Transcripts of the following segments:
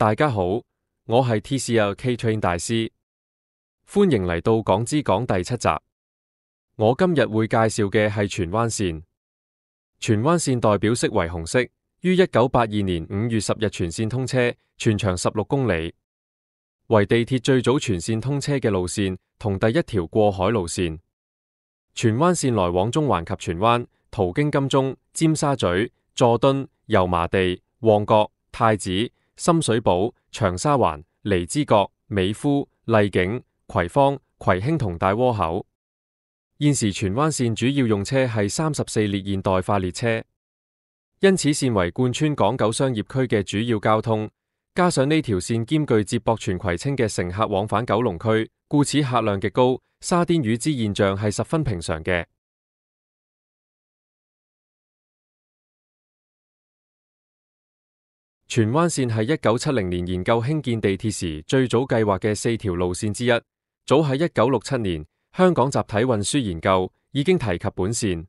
大家好，我係 TCL K-Train 大師，歡迎嚟到港之港第7集。我今日會介紹嘅係荃灣線。荃灣線代表色為紅色，於1982年5月10日全線通車，全長16公里，為地鐵最早全線通車嘅路線同第一條過海路線。荃灣線來往中環及荃灣，途經金鐘、尖沙咀、佐敦、油麻地、旺角、太子、深水埗、長沙灣、荔枝角、美孚、荔景、葵芳、葵興同大窩口。現時荃灣線主要用車係34列現代化列車，因此線為貫穿港九商業區嘅主要交通，加上呢條線兼具接駁荃葵青嘅乘客往返九龍區，故此客量極高，沙甸魚之現象係十分平常嘅。荃灣線係1970年研究興建地鐵時最早計劃嘅4條路線之一。早喺1967年，香港集體運輸研究已經提及本線。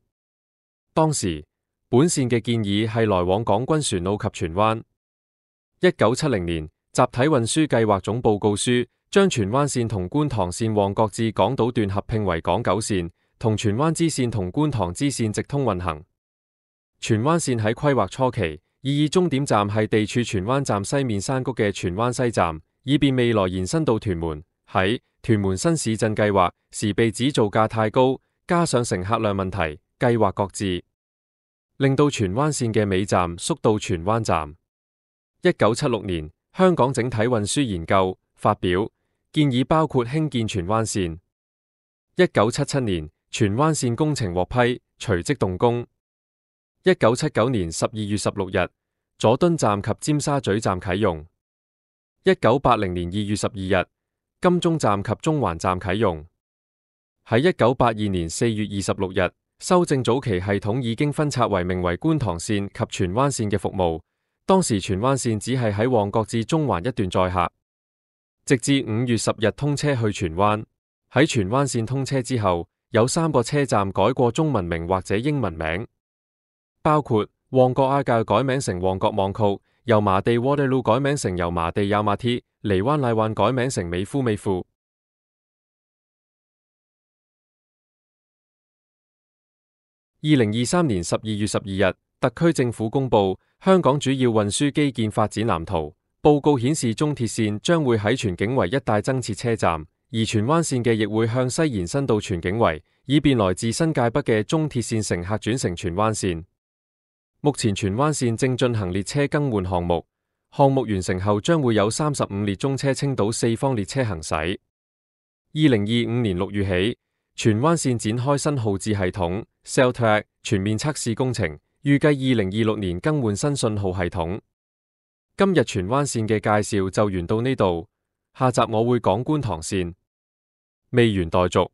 當時本線嘅建議係來往港軍船澳及荃灣。1970年，集體運輸計劃總報告書將荃灣線同觀塘線旺角至港島段合併為港九線，同荃灣支線同觀塘支線直通運行。荃灣線喺規劃初期，擬議終點站係地處荃灣站西面山谷嘅荃灣西站，以便未來延伸到屯門。喺屯門新市鎮計劃時被指造價太高，加上乘客量問題，計劃擱置，令到荃灣線嘅尾站縮到荃灣站。1976年，香港整體運輸研究發表建議，包括興建荃灣線。1977年，荃灣線工程獲批，隨即動工。1979年12月16日，佐敦站及尖沙咀站啟用。1980年2月12日，金鐘站及中環站啟用。喺1982年4月26日，修正早期系統已經分拆為名為觀塘線及荃灣線嘅服務。當時荃灣線只係喺旺角至中環一段載客，直至5月10日通車去荃灣。喺荃灣線通車之後，有3個車站改過中文名或者英文名，包括旺角亞界改名成旺角網曲，油麻地 Waterloo 改名成油麻地有馬鐵，荔灣荔灣改名成美孚美孚。2023年12月12日，特區政府公布香港主要運輸基建發展藍圖，報告顯示中鐵線將會喺荃景圍一帶增設車站，而荃灣線嘅亦會向西延伸到荃景圍，以便來自新界北嘅中鐵線乘客轉乘荃灣線。目前荃灣線正進行列車更換項目，項目完成後將會有35列中車青島四方列車行駛。2025年6月起，荃灣線展開新號誌系統 CellTrak 全面測試工程，預計2026年更換新信號系統。今日荃灣線嘅介紹就完到呢度，下集我會講觀塘線，未完待續。